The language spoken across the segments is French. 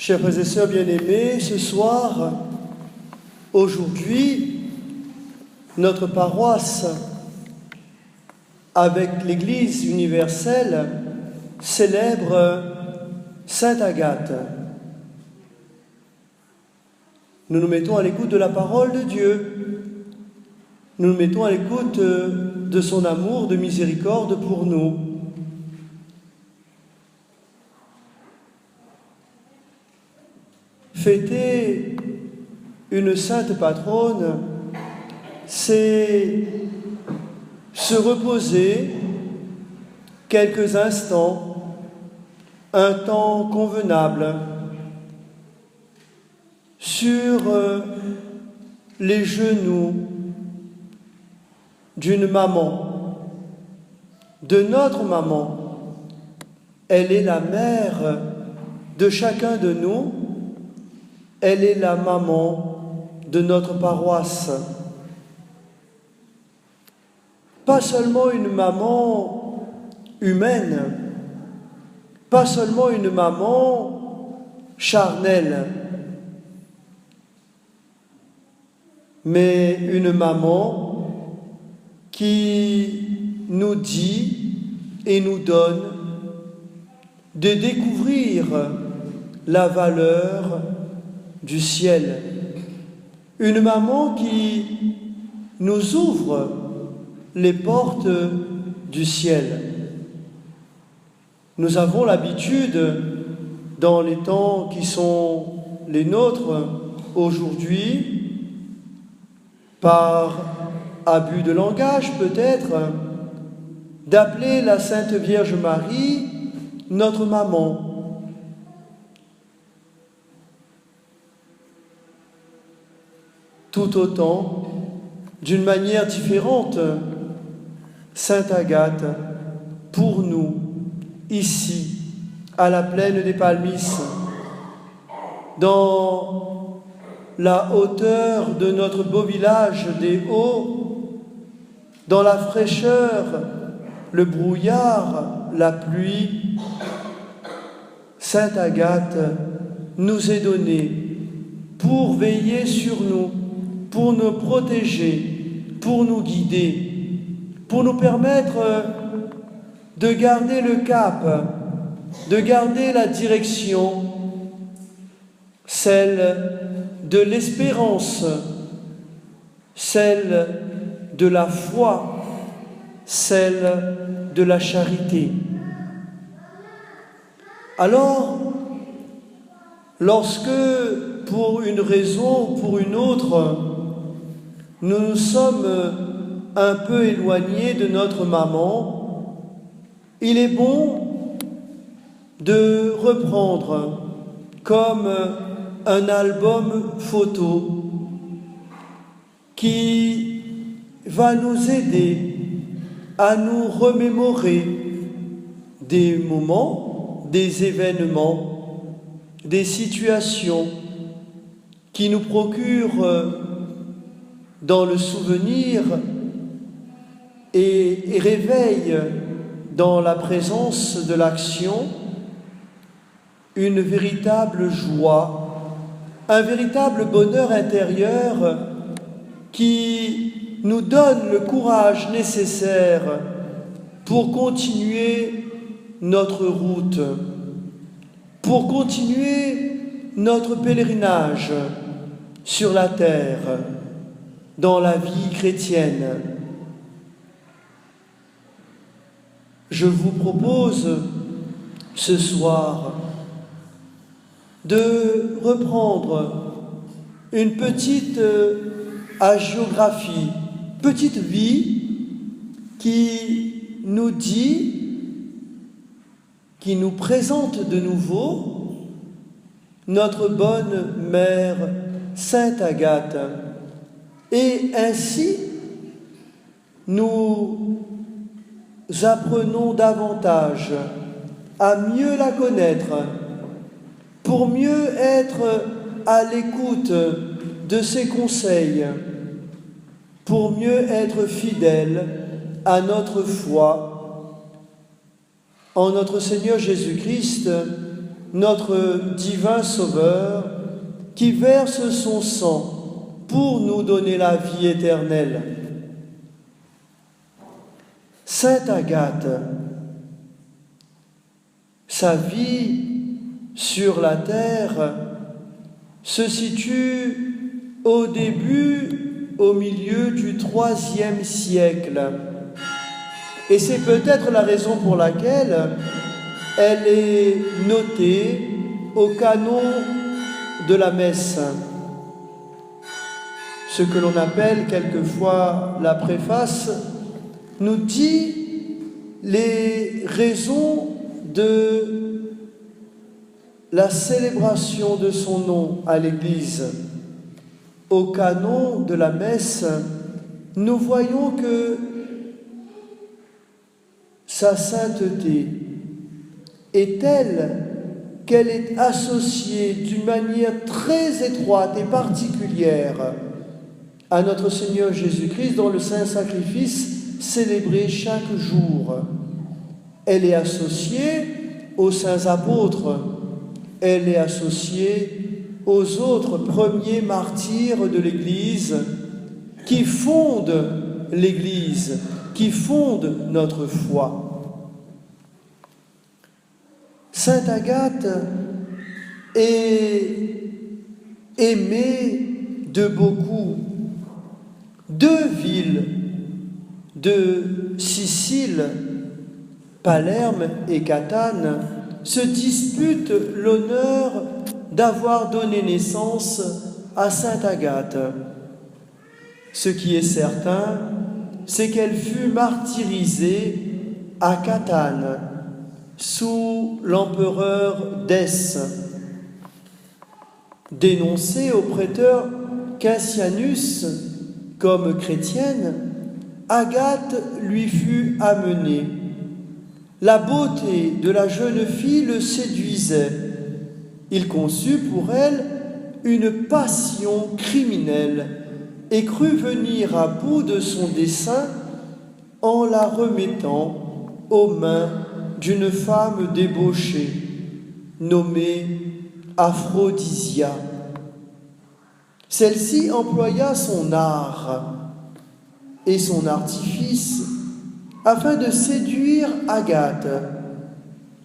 Chers frères et sœurs bien-aimés, ce soir, aujourd'hui, notre paroisse, avec l'Église universelle, célèbre Sainte Agathe. Nous nous mettons à l'écoute de la parole de Dieu. Nous nous mettons à l'écoute de son amour, de miséricorde pour nous. Fêter une sainte patronne, c'est se reposer quelques instants, un temps convenable, sur les genoux d'une maman, de notre maman. Elle est la mère de chacun de nous. Elle est la maman de notre paroisse. Pas seulement une maman humaine, pas seulement une maman charnelle, mais une maman qui nous dit et nous donne de découvrir la valeur du ciel. Une maman qui nous ouvre les portes du ciel. Nous avons l'habitude, dans les temps qui sont les nôtres aujourd'hui, par abus de langage peut-être, d'appeler la Sainte Vierge Marie notre maman. Tout autant, d'une manière différente, Sainte Agathe, pour nous, ici, à la plaine des Palmisses, dans la hauteur de notre beau village des Hauts, dans la fraîcheur, le brouillard, la pluie, Sainte Agathe nous est donnée pour veiller sur nous, pour nous protéger, pour nous guider, pour nous permettre de garder le cap, de garder la direction, celle de l'espérance, celle de la foi, celle de la charité. Alors, lorsque, pour une raison ou pour une autre, nous nous sommes un peu éloignés de notre maman, il est bon de reprendre comme un album photo qui va nous aider à nous remémorer des moments, des événements, des situations qui nous procurent dans le souvenir et réveille dans la présence de l'action une véritable joie, un véritable bonheur intérieur qui nous donne le courage nécessaire pour continuer notre route, pour continuer notre pèlerinage sur la terre, dans la vie chrétienne. Je vous propose ce soir de reprendre une petite hagiographie, petite vie qui nous dit, qui nous présente de nouveau notre bonne mère Sainte Agathe. Et ainsi, nous apprenons davantage à mieux la connaître, pour mieux être à l'écoute de ses conseils, pour mieux être fidèles à notre foi en notre Seigneur Jésus-Christ notre divin Sauveur, qui verse son sang pour nous donner la vie éternelle. Sainte Agathe, sa vie sur la terre se situe au début, au milieu du IIIe siècle. Et c'est peut-être la raison pour laquelle elle est notée au canon de la messe, ce que l'on appelle quelquefois la préface, nous dit les raisons de la célébration de son nom à l'Église. Au canon de la messe, nous voyons que sa sainteté est telle qu'elle est associée d'une manière très étroite et particulière à notre Seigneur Jésus-Christ dans le saint sacrifice célébré chaque jour. Elle est associée aux saints apôtres, elle est associée aux autres premiers martyrs de l'Église qui fondent l'Église, qui fondent notre foi. Sainte Agathe est aimée de beaucoup. Deux villes de Sicile, Palerme et Catane, se disputent l'honneur d'avoir donné naissance à Sainte Agathe. Ce qui est certain, c'est qu'elle fut martyrisée à Catane, sous l'empereur Dèce. Dénoncée au prêteur Cassianus comme chrétienne, Agathe lui fut amenée. La beauté de la jeune fille le séduisait. Il conçut pour elle une passion criminelle et crut venir à bout de son dessein en la remettant aux mains d'une femme débauchée, nommée Aphrodisia. Celle-ci employa son art et son artifice afin de séduire Agathe,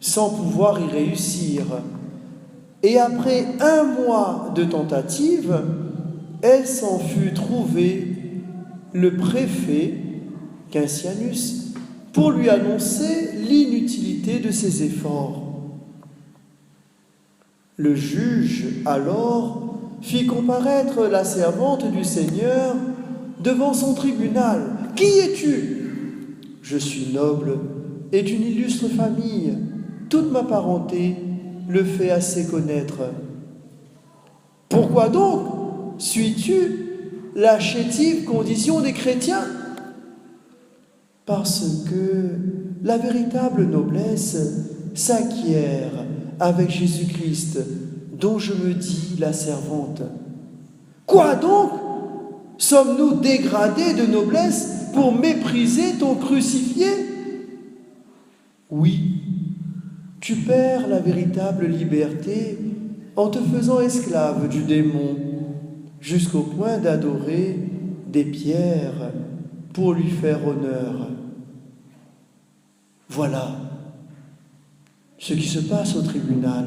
sans pouvoir y réussir. Et après 1 mois de tentative, elle s'en fut trouver le préfet Cassianus pour lui annoncer l'inutilité de ses efforts. Le juge, alors, fit comparaître la servante du Seigneur devant son tribunal. « Qui es-tu » ? « Je suis noble et d'une illustre famille. Toute ma parenté le fait assez connaître. » « Pourquoi donc suis-tu la chétive condition des chrétiens ? » Parce que la véritable noblesse s'acquiert avec Jésus-Christ, dont je me dis la servante. Quoi donc ? Sommes-nous dégradés de noblesse pour mépriser ton crucifié ? Oui, tu perds la véritable liberté en te faisant esclave du démon, jusqu'au point d'adorer des pierres pour lui faire honneur. Voilà ce qui se passe au tribunal.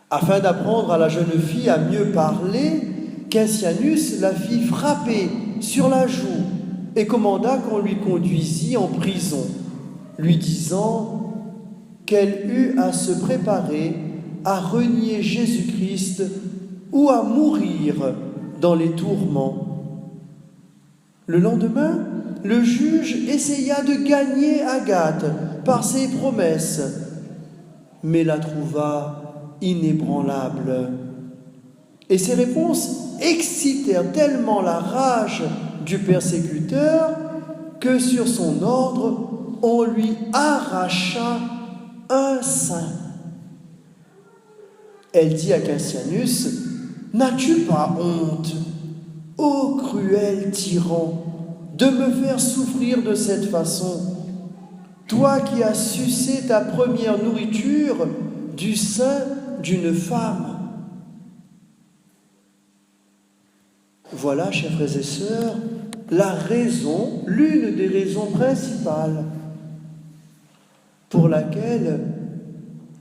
Afin d'apprendre à la jeune fille à mieux parler, Cassianus la fit frapper sur la joue et commanda qu'on lui conduisît en prison, lui disant qu'elle eut à se préparer à renier Jésus-Christ ou à mourir dans les tourments. Le lendemain, le juge essaya de gagner Agathe par ses promesses, mais la trouva inébranlable. Et ses réponses excitèrent tellement la rage du persécuteur que sur son ordre, on lui arracha un sein. Elle dit à Cassianus : « N'as-tu pas honte, ô cruel tyran, de me faire souffrir de cette façon ? toi qui as sucé ta première nourriture du sein d'une femme. Voilà, chers frères et sœurs, la raison, l'une des raisons principales pour laquelle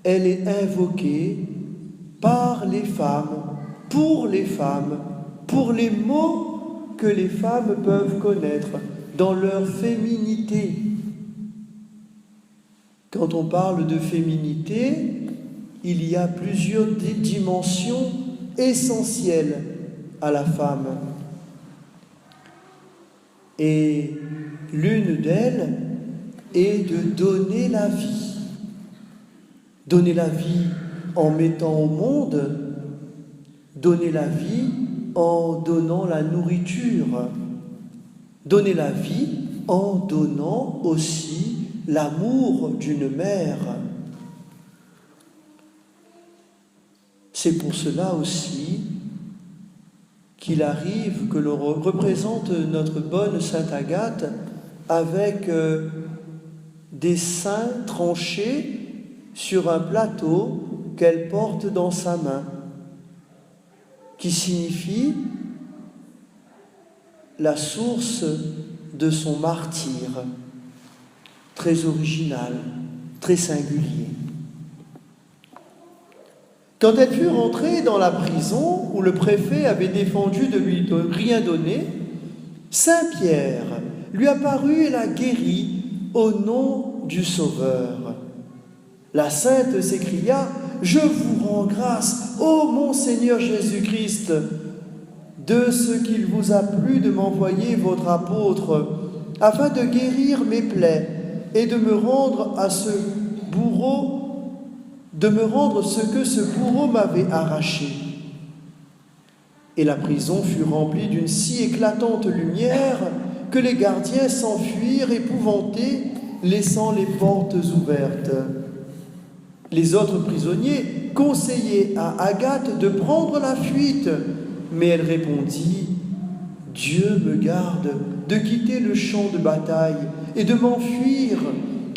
elle est invoquée par les femmes, pour les maux que les femmes peuvent connaître dans leur féminité. Quand on parle de féminité, il y a plusieurs dimensions essentielles à la femme. Et l'une d'elles est de donner la vie. Donner la vie en mettant au monde, donner la vie en donnant la nourriture, donner la vie en donnant aussi l'amour d'une mère. C'est pour cela aussi qu'il arrive que l'on représente notre bonne Sainte Agathe avec des seins tranchés sur un plateau qu'elle porte dans sa main, qui signifie la source de son martyre, très original, très singulier. Quand elle fut rentrée dans la prison où le préfet avait défendu de lui rien donner, Saint Pierre lui apparut et la guérit au nom du Sauveur. La sainte s'écria: « Je vous rends grâce, ô mon Seigneur Jésus-Christ, de ce qu'il vous a plu de m'envoyer votre apôtre, afin de guérir mes plaies et de me rendre ce que ce bourreau m'avait arraché. » Et la prison fut remplie d'une si éclatante lumière que les gardiens s'enfuirent épouvantés, laissant les portes ouvertes. Les autres prisonniers conseillaient à Agathe de prendre la fuite, mais elle répondit: « Dieu me garde de quitter le champ de bataille et de m'enfuir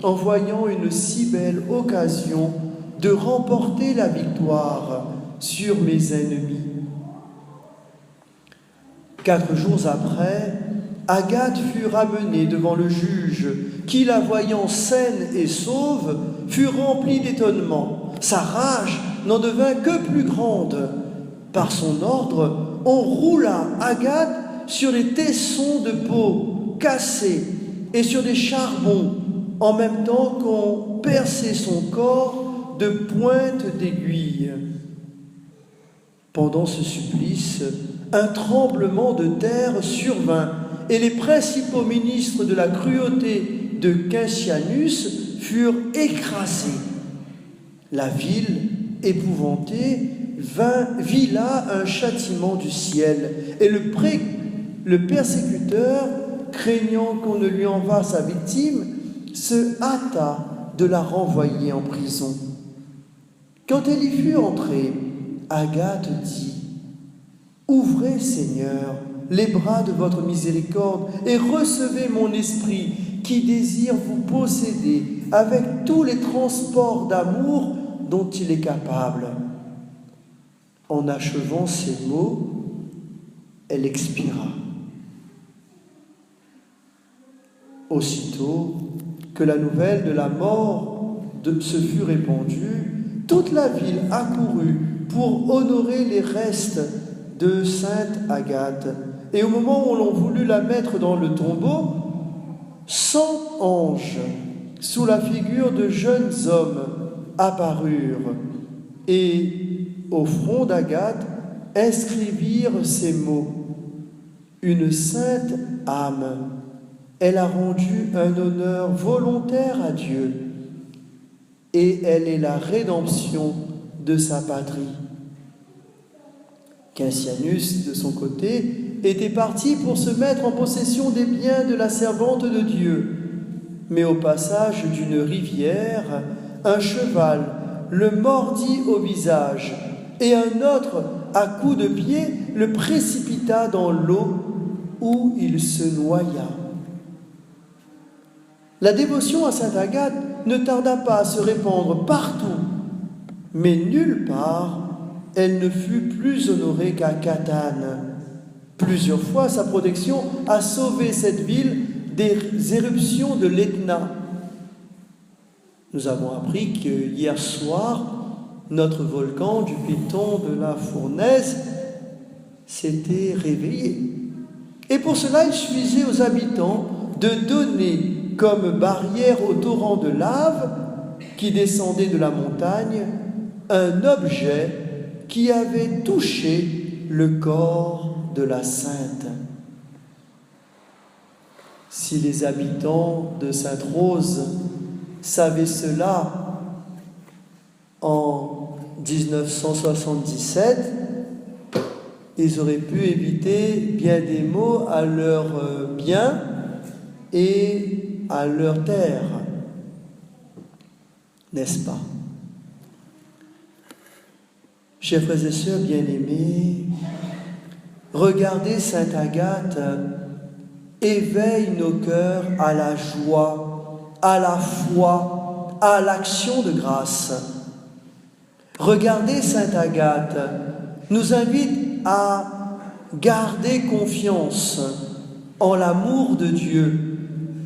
en voyant une si belle occasion de remporter la victoire sur mes ennemis. » 4 jours après, Agathe fut ramenée devant le juge, qui, la voyant saine et sauve, fut rempli d'étonnement. Sa rage n'en devint que plus grande. Par son ordre, on roula Agathe sur des tessons de peau cassés et sur des charbons, en même temps qu'on perçait son corps de pointes d'aiguille. Pendant ce supplice, un tremblement de terre survint et les principaux ministres de la cruauté de Cassianus furent écrasés. La ville, épouvantée, vit là un châtiment du ciel, et le persécuteur, craignant qu'on ne lui envoie sa victime, se hâta de la renvoyer en prison. Quand elle y fut entrée, Agathe dit: « Ouvrez, Seigneur, les bras de votre miséricorde et recevez mon esprit qui désire vous posséder avec tous les transports d'amour dont il est capable. » En achevant ces mots, elle expira. Aussitôt que la nouvelle de la mort se fut répandue, toute la ville accourut pour honorer les restes de sainte Agathe. Et au moment où l'on voulut la mettre dans le tombeau, 100 anges, sous la figure de jeunes hommes, apparurent et, au front d'Agathe, inscrivirent ces mots: « Une sainte âme. Elle a rendu un honneur volontaire à Dieu, et elle est la rédemption de sa patrie. » Cassianus, de son côté, était parti pour se mettre en possession des biens de la servante de Dieu. Mais au passage d'une rivière, un cheval le mordit au visage, et un autre, à coups de pied, le précipita dans l'eau où il se noya. La dévotion à sainte Agathe ne tarda pas à se répandre partout, mais nulle part elle ne fut plus honorée qu'à Catane. Plusieurs fois, sa protection a sauvé cette ville des éruptions de l'Etna. Nous avons appris que hier soir, notre volcan du Piton de la Fournaise s'était réveillé. Et pour cela, il suffisait aux habitants de donner comme barrière au torrent de lave qui descendait de la montagne un objet qui avait touché le corps de la sainte. Si les habitants de Sainte-Rose savaient cela en 1977, ils auraient pu éviter bien des maux à leurs biens et à leur terre, n'est-ce pas? Chers frères et sœurs bien-aimés, regardez Sainte Agathe éveille nos cœurs à la joie, à la foi, à l'action de grâce. Regardez Sainte Agathe nous invite à garder confiance en l'amour de Dieu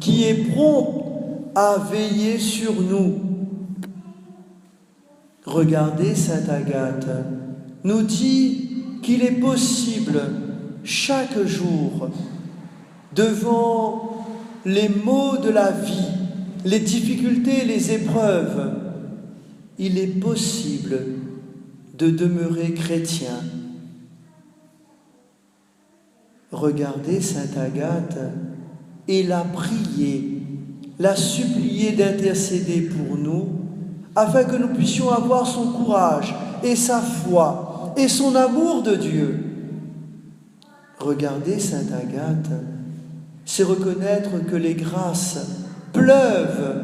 qui est prompt à veiller sur nous. Regardez Sainte Agathe nous dit qu'il est possible chaque jour, devant les maux de la vie, les difficultés, les épreuves, il est possible de demeurer chrétien. Regardez Sainte Agathe et la prier, la supplier d'intercéder pour nous, afin que nous puissions avoir son courage et sa foi et son amour de Dieu. Regardez Sainte Agathe, c'est reconnaître que les grâces pleuvent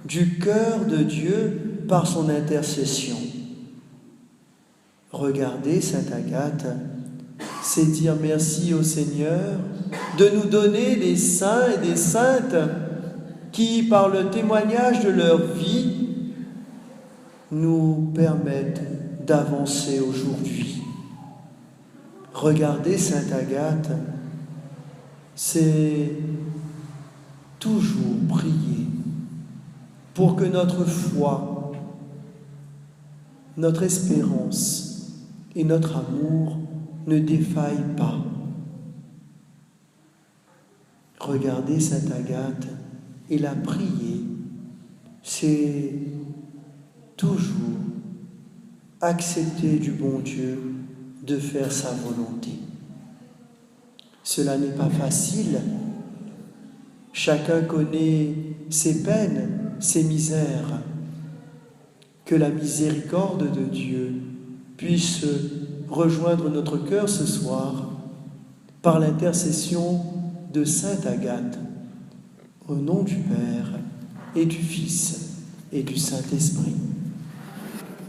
du cœur de Dieu par son intercession. Regardez Sainte Agathe, c'est dire merci au Seigneur de nous donner des saints et des saintes qui, par le témoignage de leur vie, nous permettent d'avancer aujourd'hui. Regardez Sainte Agathe, c'est toujours prier pour que notre foi, notre espérance et notre amour ne défaillent pas. Regardez Sainte Agathe et la prier, c'est toujours accepter du bon Dieu de faire sa volonté. Cela n'est pas facile. Chacun connaît ses peines, ses misères. Que la miséricorde de Dieu puisse rejoindre notre cœur ce soir par l'intercession de Sainte Agathe, au nom du Père et du Fils et du Saint-Esprit.